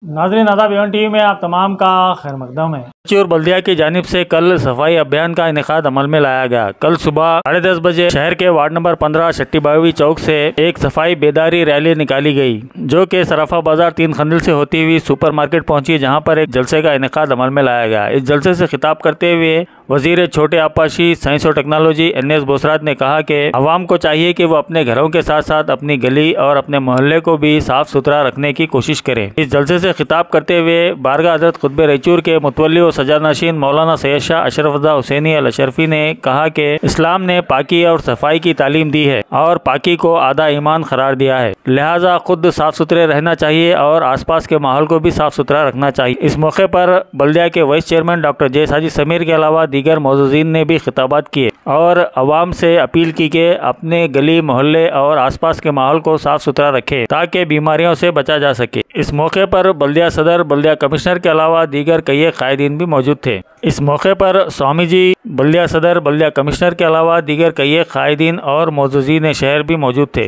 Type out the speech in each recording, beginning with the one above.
नाज़रीन आदाब, Avon TV में आप तमाम का खैर मकदम है। और बल्दिया की जानिब से कल सफाई अभियान का इनेकाद अमल में लाया गया। कल सुबह 10:30 बजे शहर के वार्ड नंबर 15 शट्टी बावी चौक से एक सफाई बेदारी रैली निकाली गई, जो कि सराफा बाजार 3 खंडिल से होती हुई सुपर मार्केट पहुंची, जहां पर एक जलसे का इनेकाद अमल में लाया गया। इस जलसे से खिताब करते हुए वजीर छोटे आपाशी साइंस और टेक्नोलॉजी NS बोसरात ने कहा कि अवाम को चाहिए कि वो अपने घरों के साथ साथ अपनी गली और अपने मोहल्ले को भी साफ सुथरा रखने की कोशिश करें। इस जलसे से खिताब करते हुए बारगाह हज़रत खुतबे रैचूर के मुतवल्ली और सजानशीन मौलाना सैयद शाह अशरफ रज़ा हुसैनी अल अशरफी ने कहा कि इस्लाम ने पाकी और सफाई की तालीम दी है और पाकी को आधा ईमान करार दिया है, लिहाजा खुद साफ सुथरे रहना चाहिए और आसपास के माहौल को भी साफ सुथरा रखना चाहिए। इस मौके पर बल्दिया के वाइस चेयरमैन डॉक्टर जे साजिद समीर के अलावा दीगर मौजूदीन ने भी खिताबात किए और अवाम से अपील की कि अपने गली मोहल्ले और आसपास के माहौल को साफ सुथरा रखें ताकि बीमारियों से बचा जा सके। इस मौके पर बल्दिया सदर, बल्दिया कमिश्नर के अलावा दीगर कई कायदीन भी मौजूद थे। इस मौके पर स्वामी जी, बल्दिया सदर, बल्दिया कमिश्नर के अलावा दीगर कई कायदीन और मौजूदीन शहर भी मौजूद थे।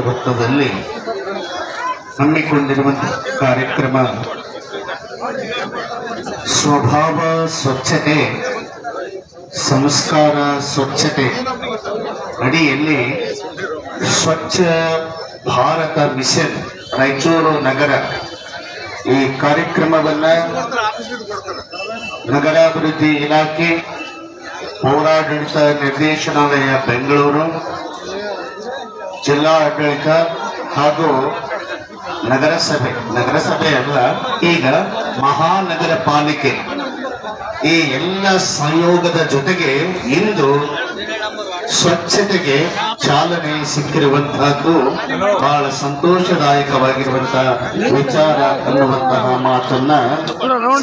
ಹೊತ್ತದಲ್ಲಿ ಹಮ್ಮಿಕೊಂಡಿರುವಂತಹ ಕಾರ್ಯಕ್ರಮ ಸ್ವಭಾವ ಸ್ವಚ್ಛತೆ ಸಂಸ್ಕಾರ ಸ್ವಚ್ಛತೆ ಅಡಿಯಲ್ಲಿ ಸ್ವಚ್ಛ ಭಾರತ ಮಿಷನ್ ರಾಯಚೂರು ನಗರ ಈ ಕಾರ್ಯಕ್ರಮವನ್ನ ನಗರಾಭಿವೃದ್ಧಿ ಇಲಾಖೆ ಪೌರಾಡಳಿತ ನಿರ್ದೇಶನಾಲಯ ಬೆಂಗಳೂರು, ಜಿಲ್ಲಾ ಆಡಳಿತ ಹಾಗೂ ನಗರಸಭೆ ಅಲ್ಲ, ಈಗ ಮಹಾನಗರ ಪಾಲಿಕೆ ಈ ಎಲ್ಲ ಸಂಯೋಗದ ಜೊತೆಗೆ ಇಂದು ಸ್ವಚ್ಛತೆಗೆ ಚಾಲನೆ ಸಿಕ್ಕಿರುವಂತಹದ್ದು ಬಹಳ ಸಂತೋಷದಾಯಕವಾಗಿರುವಂತಹ ವಿಚಾರ ಅನ್ನುವಂತಹ ಮಾತನ್ನ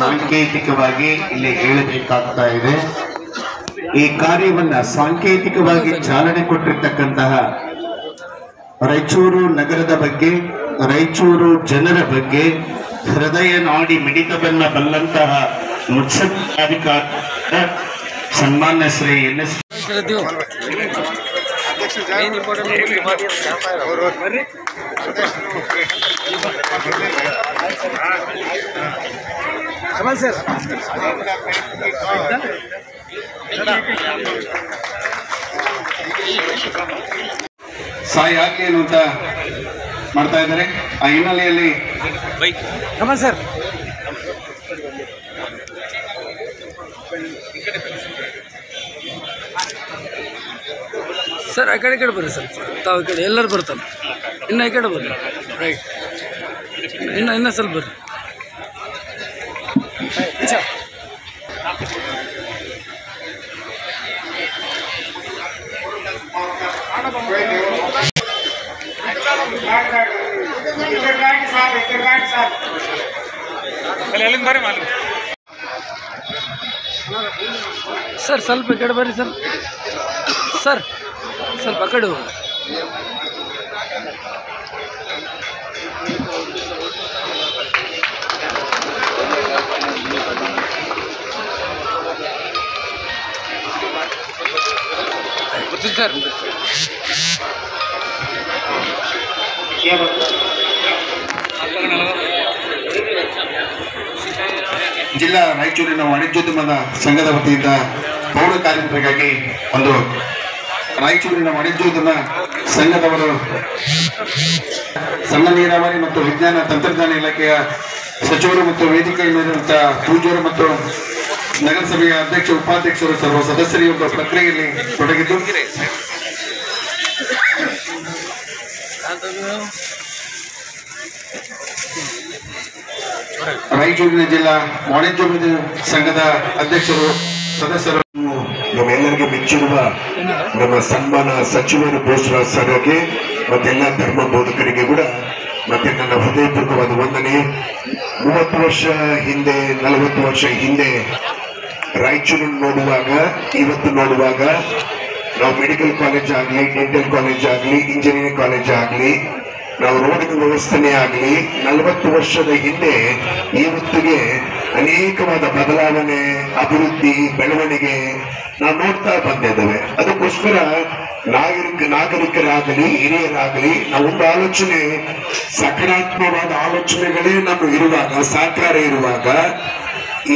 ಸಾಂಕೇತಿಕವಾಗಿ ಇಲ್ಲಿ ಹೇಳಬೇಕಾಗ್ತಾ ಇದೆ. ಈ ಕಾರ್ಯವನ್ನ ಸಾಂಕೇತಿಕವಾಗಿ ಚಾಲನೆ ಕೊಟ್ಟಿರ್ತಕ್ಕಂತಹ ರಾಯಚೂರು ನಗರದ ಬಗ್ಗೆ, ರಾಯಚೂರು ಜನರ ಬಗ್ಗೆ ಹೃದಯ ನಾಡಿ ಮಿಡಿತವನ್ನ ಬಲ್ಲಂತಹ ಮುತ್ಸದ್ದಾಧಿಕಾರಿ ಸನ್ಮಾನ್ಯ ಶ್ರೀ NS ಸಾಯಿ ಆಗ್ಲಿ ಅಂತ ಮಾಡ್ತಾ ಇದ್ದಾರೆ. ಆ ಹಿನ್ನೆಲೆಯಲ್ಲಿ ಸರ್ ಸರ್ ಆ ಕಡೆ ಬರ್ರಿ ಸರ್, ತಾವು ಈ ಕಡೆ ಎಲ್ಲರೂ ಬರ್ತಾರೆ. ಇನ್ನು ಈ ಕಡೆ ಬರ್ರಿ, ರೈಟ್, ಇನ್ನು ಸ್ವಲ್ಪ ಬರ್ರಿ. ಸರ್ ಸ್ವಲ್ಪ ಈ ಕಡೆ ಬರ್ರಿ ಸರ್. ಸರ್ ಸ್ವಲ್ಪ ಆ ಕಡೆ ಹೋಗಿ. ಸರ್ ಜಿಲ್ಲಾ ರಾಯಚೂರಿನ ವಾಣಿಜ್ಯೋದ್ಯಮದ ಸಂಘದ ವತಿಯಿಂದ ಪೌರ ಕಾರ್ಮಿಕರಿಗಾಗಿ ಒಂದು ರಾಯಚೂರಿನ ವಾಣಿಜ್ಯೋದ್ಯಮ ಸಂಘದವರು ಸಣ್ಣ ನೀರಾವರಿ ಮತ್ತು ವಿಜ್ಞಾನ ತಂತ್ರಜ್ಞಾನ ಇಲಾಖೆಯ ಸಚಿವರು ಮತ್ತು ವೇದಿಕೆ ಮೇಲಿರುವಂತಹ ಪೂಜ್ಯರು ಮತ್ತು ನಗರಸಭೆಯ ಅಧ್ಯಕ್ಷ ಉಪಾಧ್ಯಕ್ಷರು ಸರ್ವ ಸದಸ್ಯರು ಒಬ್ಬ ಪ್ರಕ್ರಿಯೆಯಲ್ಲಿ ತೊಡಗಿದ್ದು ರಾಯಚೂರಿನ ಜಿಲ್ಲಾ ವಾಣಿಜ್ಯೋದ್ಯಮ ಸಂಘದ ಅಧ್ಯಕ್ಷರು ಸದಸ್ಯರು ನಮ್ಮೆಲ್ಲರಿಗೆ ಮೆಚ್ಚಿರುವ ನಮ್ಮ ಸನ್ಮಾನ ಸಚಿವರು ಬೋಸರಾಜ್ ಸರ್ಗೆ ಮತ್ತೆಲ್ಲ ಧರ್ಮ ಬೋಧಕರಿಗೆ ಕೂಡ ಮತ್ತೆ ನನ್ನ ಹೃದಯಪೂರ್ವಕವಾದ ವಂದನೆ. 30 ವರ್ಷ ಹಿಂದೆ 40 ವರ್ಷ ಹಿಂದೆ ರಾಯಚೂರನ್ನು ನೋಡುವಾಗ ಇವತ್ತು ನೋಡುವಾಗ ನಾವು ಮೆಡಿಕಲ್ ಕಾಲೇಜ್ ಆಗಲಿ, ಡೆಂಟಲ್ ಕಾಲೇಜ್ ಆಗಲಿ, ಇಂಜಿನಿಯರಿಂಗ್ ಕಾಲೇಜ್ ಆಗಲಿ, ನಾವು ರೋಡಿನ ವ್ಯವಸ್ಥೆನೇ ಆಗಲಿ 40 ವರ್ಷದ ಹಿಂದೆ ಇವತ್ತಿಗೆ ಅನೇಕವಾದ ಬದಲಾವಣೆ, ಅಭಿವೃದ್ಧಿ, ಬೆಳವಣಿಗೆ ನಾವು ನೋಡ್ತಾ ಬಂದಿದ್ದೇವೆ. ಅದಕ್ಕೋಸ್ಕರ ನಾಗರಿಕರಾಗಲಿ ಹಿರಿಯರಾಗಲಿ ನಾವೊಂದು ಆಲೋಚನೆ, ಸಕಾರಾತ್ಮಕವಾದ ಆಲೋಚನೆಗಳೇ ನಮ್ಮ ಇರುವಾಗ, ಸಹಕಾರ ಇರುವಾಗ,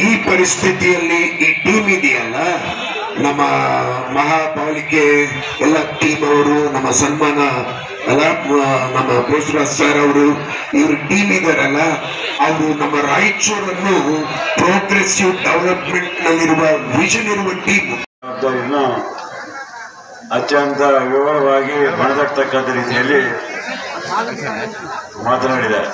ಈ ಪರಿಸ್ಥಿತಿಯಲ್ಲಿ ಈ ಟೀಮ್ ಇದೆಯಲ್ಲ, ನಮ್ಮ ಮಹಾಪಾಲಿಕೆ ಎಲ್ಲ ಟೀಮ್ ಅವರು, ನಮ್ಮ ಸನ್ಮಾನ ಅಲ್ಲ ನಮ್ಮ ಬೋಸರಾಜ್ ಸರ್ ಅವರು, ಇವ್ರ ಟೀಮ್ ಇದಾರಲ್ಲ, ಅವರು ನಮ್ಮ ರಾಯಚೂರನ್ನು ಪ್ರೋಗ್ರೆಸಿವ್ ಡೆವಲಪ್ಮೆಂಟ್ ನಲ್ಲಿರುವ ವಿಷನ್ ಇರುವ ಟೀಮ್. ಇನ್ನು ಅತ್ಯಂತ ವಿವರವಾಗಿ ಮನದಟ್ಟತಕ್ಕಂಥ ರೀತಿಯಲ್ಲಿ ಮಾತನಾಡಿದ್ದಾರೆ.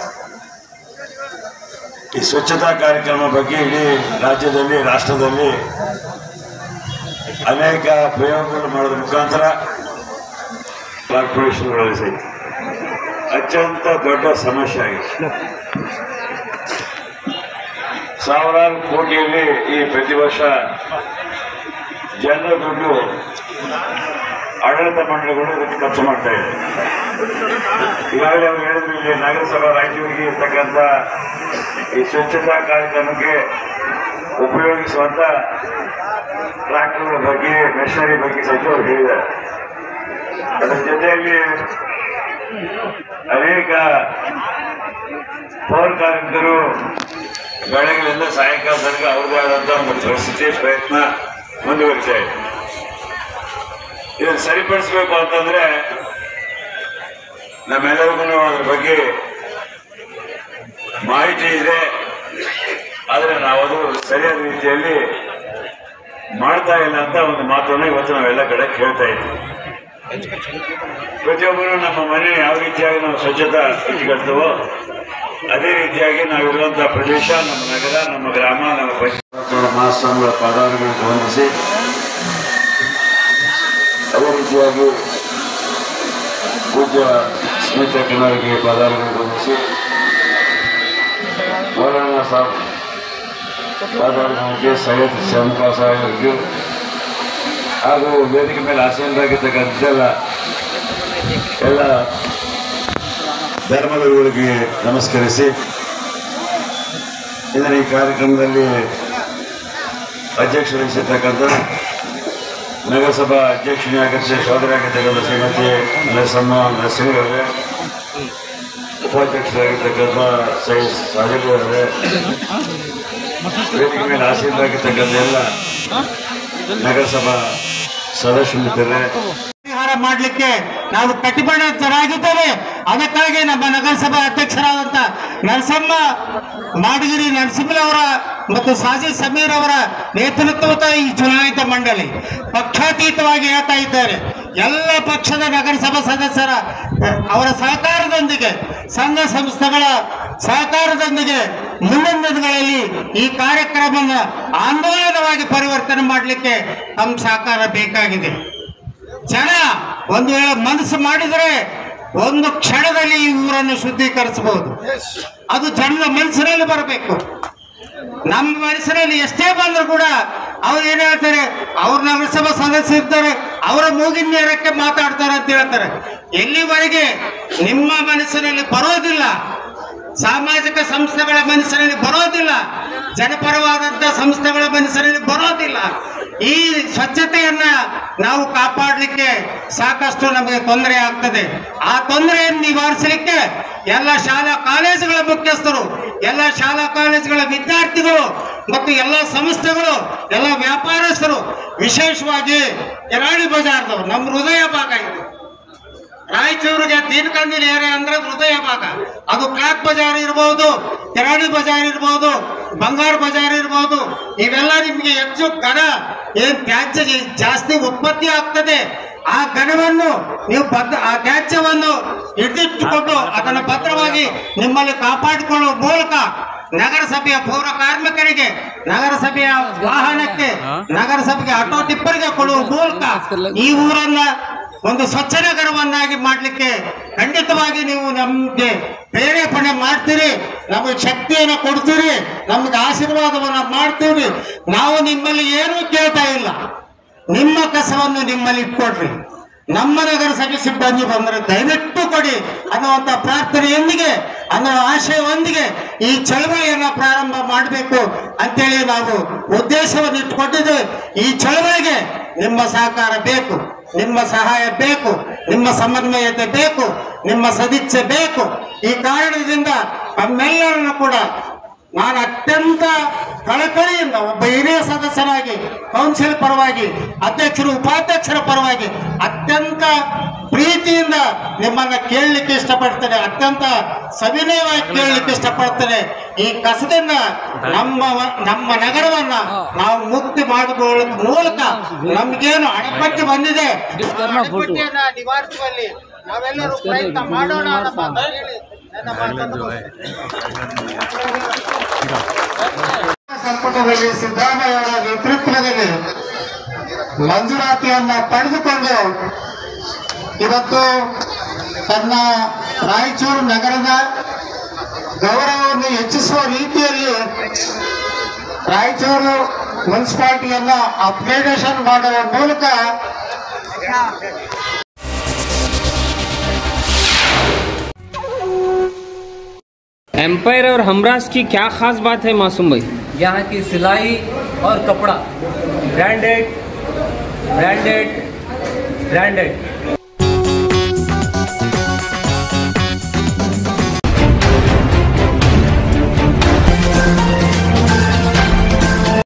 ಈ ಸ್ವಚ್ಛತಾ ಕಾರ್ಯಕ್ರಮ ಬಗ್ಗೆ ಇಡೀ ರಾಜ್ಯದಲ್ಲಿ, ರಾಷ್ಟ್ರದಲ್ಲಿ ಅನೇಕ ಪ್ರಯೋಗಗಳು ಮಾಡೋದ್ರ ಮುಖಾಂತರ ಕಾರ್ಪೊರೇಷನ್ಗಳಲ್ಲಿ ಸಹಿತ ಅತ್ಯಂತ ದೊಡ್ಡ ಸಮಸ್ಯೆ ಆಗಿದೆ. ಸಾವಿರಾರು ಕೋಟಿಯಲ್ಲಿ ಈ ಪ್ರತಿ ವರ್ಷ ಜನರ ದುಡ್ಡು ಆಡಳಿತ ಮಂಡಳಿಗಳು ಇದಕ್ಕೆ ಖರ್ಚು ಮಾಡ್ತಾ ಇದೆ. ಈಗಾಗಲೇ ಅವರು ಹೇಳಿದ್ರು, ಇಲ್ಲಿ ನಗರಸಭಾ ರಾಯಚೂರಿಗೆ ಇರ್ತಕ್ಕಂಥ ಈ ಸ್ವಚ್ಛತಾ ಕಾರ್ಯಕ್ರಮಕ್ಕೆ ಉಪಯೋಗಿಸುವಂಥ ಟ್ರಾಕ್ಟರ್ಗಳ ಬಗ್ಗೆ, ಮೆಷಿನರಿ ಬಗ್ಗೆ ಸಹಿತ ಅವರು ಹೇಳಿದ್ದಾರೆ. ಅದರ ಜೊತೆಯಲ್ಲಿ ಅನೇಕ ಪೌರ ಕಾರ್ಮಿಕರು ಬೆಳಗ್ಗೆಯಿಂದ ಸಾಯಂಕಾಲ ತನಕ ಅವ್ರದೇ ಆದಂಥ ಒಂದು ಪರಿಸ್ಥಿತಿ, ಪ್ರಯತ್ನ ಮುಂದುವರಿತಾ ಇದೆ. ಇದನ್ನು ಸರಿಪಡಿಸಬೇಕು ಅಂತಂದ್ರೆ ನಮ್ಮೆಲ್ಲರಿಗೂ ಅದ್ರ ಬಗ್ಗೆ ಮಾಹಿತಿ ಇದೆ, ಆದರೆ ನಾವು ಅದು ಸರಿಯಾದ ರೀತಿಯಲ್ಲಿ ಮಾಡ್ತಾ ಇಲ್ಲ ಅಂತ ಒಂದು ಮಾತನ್ನು ಇವತ್ತು ನಾವೆಲ್ಲ ಕಡೆ ಕೇಳ್ತಾ ಇದ್ದೀವಿ. ಪ್ರತಿಯೊಬ್ಬರು ನಮ್ಮ ಮನೆ ಯಾವ ರೀತಿಯಾಗಿ ನಾವು ಸ್ವಚ್ಛತಾ ಇಟ್ಕೊಳ್ತೇವೋ ಅದೇ ರೀತಿಯಾಗಿ ನಾವಿರುವಂಥ ಪ್ರದೇಶ, ನಮ್ಮ ನಗರ, ನಮ್ಮ ಗ್ರಾಮ, ನಮ್ಮ ಪಂಚಾಯತ್ ಮಹಾಸ್ವಾಮಿಗಳ ಪಾದಾರಗಳನ್ನು ಹೊಂದಿಸಿ ಅದೇ ರೀತಿಯಾಗಿ ಪೂಜ್ಯ ಸ್ಮಿತಾ ಕನ್ನಡಿಗೆ ಪಾದಾರಗಳನ್ನು ಹೊಂದಿಸಿ ಮೌಲಾನಾ ಸಾಬ್ ಪಾದಾರಗಳಿಗೆ ಸೈಯದ್ ಶಂಕಾ ಸಾಹೇಬರಿಗೆ ಹಾಗೂ ವೇದಿಕೆ ಮೇಲೆ ಆಸೀನರಾಗಿರ್ತಕ್ಕಂಥೆಲ್ಲ ಎಲ್ಲ ಧರ್ಮಗುರುಗಳಿಗೆ ನಮಸ್ಕರಿಸಿ ಇದರ ಈ ಕಾರ್ಯಕ್ರಮದಲ್ಲಿ ಅಧ್ಯಕ್ಷರಿಸಿರ್ತಕ್ಕಂಥ ನಗರಸಭಾ ಅಧ್ಯಕ್ಷನಾಗಿದ್ದ ಸೋದರಾಗಿರ್ತಕ್ಕಂಥ ಶ್ರೀಮತಿ ನರಸಮ್ಮ ನರಸಿಂಹರವರೇ, ಉಪಾಧ್ಯಕ್ಷರಾಗಿರ್ತಕ್ಕಂಥ ಸೈಯದ್ ಸಾಜಿದ್ ಅವರೇ, ವೇದಿಕೆ ಮೇಲೆ ಆಸೀನರಾಗಿರ್ತಕ್ಕಂಥ ಎಲ್ಲ ನಗರಸಭಾ ಸದಸ್ಯರಿದ್ದಾರೆ. ಪರಿಹಾರ ಮಾಡಲಿಕ್ಕೆ ನಾವು ಕಟಿಬದ್ಧರಾಗಿದ್ದೇವೆ. ಅದಕ್ಕಾಗಿ ನಮ್ಮ ನಗರಸಭಾ ಅಧ್ಯಕ್ಷರಾದಂಥ ನರಸಮ್ಮ ಮಾಡಗಿರಿ ನರಸಿಂಹರವರ ಮತ್ತು ಸಾಜಿದ್ ಸಮೀರ್ ಅವರ ನೇತೃತ್ವದ ಈ ಚುನಾಯಿತ ಮಂಡಳಿ ಪಕ್ಷಾತೀತವಾಗಿ ಹೇಳ್ತಾ ಇದ್ದಾರೆ. ಎಲ್ಲ ಪಕ್ಷದ ನಗರಸಭಾ ಸದಸ್ಯರ ಅವರ ಸಹಕಾರದೊಂದಿಗೆ, ಸಂಘ ಸಂಸ್ಥೆಗಳ ಸಹಕಾರದೊಂದಿಗೆ ಮುಂದಿನ ದಿನಗಳಲ್ಲಿ ಈ ಕಾರ್ಯಕ್ರಮವನ್ನು ಆಂದೋಲನವಾಗಿ ಪರಿವರ್ತನೆ ಮಾಡಲಿಕ್ಕೆ ನಮ್ಮ ಸಹಕಾರ ಬೇಕಾಗಿದೆ. ಜನ ಒಂದು ವೇಳೆ ಮನಸ್ಸು ಮಾಡಿದರೆ ಒಂದು ಕ್ಷಣದಲ್ಲಿ ಈ ಊರನ್ನು ಶುದ್ಧೀಕರಿಸಬಹುದು. ಅದು ಜನರ ಮನಸ್ಸಿನಲ್ಲಿ ಬರಬೇಕು. ನಮ್ಮ ಮನಸ್ಸಿನಲ್ಲಿ ಎಷ್ಟೇ ಬಂದರೂ ಕೂಡ ಅವ್ರು ಏನು ಹೇಳ್ತಾರೆ, ಅವ್ರ ನಗರಸಭಾ ಸದಸ್ಯರು ಇರ್ತಾರೆ, ಅವರ ಮೂಗಿನ ನೇರಕ್ಕೆ ಮಾತಾಡ್ತಾರೆ ಅಂತ ಹೇಳ್ತಾರೆ. ಎಲ್ಲಿವರೆಗೆ ನಿಮ್ಮ ಮನಸ್ಸಿನಲ್ಲಿ ಬರೋದಿಲ್ಲ, ಸಾಮಾಜಿಕ ಸಂಸ್ಥೆಗಳ ಮನಸ್ಸಿನಲ್ಲಿ ಬರೋದಿಲ್ಲ, ಜನಪರವಾದಂಥ ಸಂಸ್ಥೆಗಳ ಮನಸ್ಸಿನಲ್ಲಿ ಬರೋದಿಲ್ಲ, ಈ ಸ್ವಚ್ಛತೆಯನ್ನ ನಾವು ಕಾಪಾಡಲಿಕ್ಕೆ ಸಾಕಷ್ಟು ನಮಗೆ ತೊಂದರೆ ಆಗ್ತದೆ. ಆ ತೊಂದರೆಯನ್ನು ನಿವಾರಿಸಲಿಕ್ಕೆ ಎಲ್ಲ ಶಾಲಾ ಕಾಲೇಜುಗಳ ಮುಖ್ಯಸ್ಥರು, ಎಲ್ಲ ಶಾಲಾ ಕಾಲೇಜುಗಳ ವಿದ್ಯಾರ್ಥಿಗಳು ಮತ್ತು ಎಲ್ಲ ಸಂಸ್ಥೆಗಳು, ಎಲ್ಲ ವ್ಯಾಪಾರಸ್ಥರು, ವಿಶೇಷವಾಗಿ ಕೆರಾಡಿ ಬಜಾರ್ದವರು, ನಮ್ಮ ಹೃದಯ ಭಾಗ ಇದು. ರಾಯಚೂರಿಗೆ ತೀರ್ಕಂದಿನ ಏರಿಯಾ ಅಂದ್ರೆ ಹೃದಯ ಭಾಗ. ಅದು ಕ್ಲಾಕ್ ಬಜಾರ್ ಇರ್ಬೋದು, ಕೆರಾಡಿ ಬಜಾರ್ ಇರ್ಬೋದು, ಬಂಗಾರ ಬಜಾರ್ ಇರ್ಬೋದು, ಇವೆಲ್ಲ ನಿಮಗೆ ಹೆಚ್ಚು ಘನ ಏನ್ ತ್ಯಾಜ್ಯ ಜಾಸ್ತಿ ಉತ್ಪತ್ತಿ ಆಗ್ತದೆ. ಆ ಘನವನ್ನು ನೀವು ಆ ತ್ಯಾಜ್ಯವನ್ನು ಹಿಡಿದಿಟ್ಟುಕೊಂಡು ಅದನ್ನು ಭದ್ರವಾಗಿ ನಿಮ್ಮಲ್ಲಿ ಕಾಪಾಡಿಕೊಳ್ಳುವ ಮೂಲಕ ನಗರಸಭೆಯ ಪೌರ ಕಾರ್ಮಿಕರಿಗೆ, ನಗರಸಭೆಯ ವಾಹನಕ್ಕೆ, ನಗರಸಭೆಗೆ ಆಟೋ ಟಿಪ್ಪರಿಗೆ ಕೊಡುವ ಮೂಲಕ ಈ ಊರನ್ನ ಒಂದು ಸ್ವಚ್ಛ ನಗರವನ್ನಾಗಿ ಮಾಡಲಿಕ್ಕೆ ಖಂಡಿತವಾಗಿ ನೀವು ನಮಗೆ ಪ್ರೇರೇಪಣೆ ಮಾಡ್ತೀರಿ, ನಮಗೆ ಶಕ್ತಿಯನ್ನು ಕೊಡ್ತೀರಿ, ನಮಗೆ ಆಶೀರ್ವಾದವನ್ನು ಮಾಡ್ತೀವಿ. ನಾವು ನಿಮ್ಮಲ್ಲಿ ಏನೂ ಕೇಳ್ತಾ ಇಲ್ಲ, ನಿಮ್ಮ ಕಸವನ್ನು ನಿಮ್ಮಲ್ಲಿ ಇಟ್ಕೊಡ್ರಿ. ನಮ್ಮ ನಗರಸಭೆ ಸಿಬ್ಬಂದಿ ಬಂದರೆ ದಯವಿಟ್ಟು ಕೊಡಿ ಅನ್ನುವಂಥ ಪ್ರಾರ್ಥನೆಯೊಂದಿಗೆ, ಅನ್ನೋ ಆಶಯವೊಂದಿಗೆ ಈ ಚಳವಳಿಯನ್ನು ಪ್ರಾರಂಭ ಮಾಡಬೇಕು ಅಂತೇಳಿ ನಾವು ಉದ್ದೇಶವನ್ನು ಇಟ್ಟುಕೊಂಡಿದ್ದೇವೆ. ಈ ಚಳವಳಿಗೆ ನಿಮ್ಮ ಸಹಕಾರ ಬೇಕು, ನಿಮ್ಮ ಸಹಾಯ ಬೇಕು, ನಿಮ್ಮ ಸಮನ್ವಯತೆ ಬೇಕು, ನಿಮ್ಮ ಸದಿಚ್ಛೆ ಬೇಕು. ಈ ಕಾರಣದಿಂದ ನಮ್ಮೆಲ್ಲರನ್ನು ಕೂಡ ನಾನು ಅತ್ಯಂತ ಕಳಕಳಿಯಿಂದ ಒಬ್ಬ ಹಿರಿಯ ಸದಸ್ಯರಾಗಿ, ಕೌನ್ಸಿಲ್ ಪರವಾಗಿ, ಅಧ್ಯಕ್ಷರು ಉಪಾಧ್ಯಕ್ಷರ ಪರವಾಗಿ ಅತ್ಯಂತ ಪ್ರೀತಿಯಿಂದ ನಿಮ್ಮನ್ನ ಕೇಳಲಿಕ್ಕೆ ಇಷ್ಟಪಡ್ತೇನೆ, ಅತ್ಯಂತ ಸವಿನಯವಾಗಿ ಕೇಳಲಿಕ್ಕೆ ಇಷ್ಟಪಡ್ತೇನೆ. ಈ ಕಸದಿಂದ ನಮ್ಮ ನಗರವನ್ನ ನಾವು ಮುಕ್ತಿ ಮಾಡಿಕೊಳ್ಳುವ ಮೂಲಕ ನಮ್ಗೇನು ಅಣಪಟ್ಟಿ ಬಂದಿದೆ ಅಣಪಟ್ಟಿಯನ್ನ ನಿವಾರಿಸುವಲ್ಲಿ ನಾವೆಲ್ಲರೂ ಪ್ರಯತ್ನ ಮಾಡೋಣ ಅಂತ ಹೇಳಿ ನನ್ನ ಮಾತನ್ನು ಸಂಪುಟದಲ್ಲಿ ಸಿದ್ದರಾಮಯ್ಯ ಅವರ ನೇತೃತ್ವದಲ್ಲಿ ಮಂಜೂರಾತಿಯನ್ನ ಪಡೆದುಕೊಂಡು ಇವತ್ತು ತನ್ನ ರಾಯಚೂರು ನಗರದ ಗೌರವವನ್ನು ಹೆಚ್ಚಿಸುವ ರೀತಿಯಲ್ಲಿ ರಾಯಚೂರು ಮುನ್ಸಿಪಾಲಿಟಿಯನ್ನ ಅಪ್ಗ್ರೇಡೇಷನ್ ಮಾಡುವ ಮೂಲಕ एम्पायर और हमराज की क्या खास बात है मासूम भाई? यहाँ की सिलाई और कपड़ा ब्रांडेड ब्रांडेड ब्रांडेड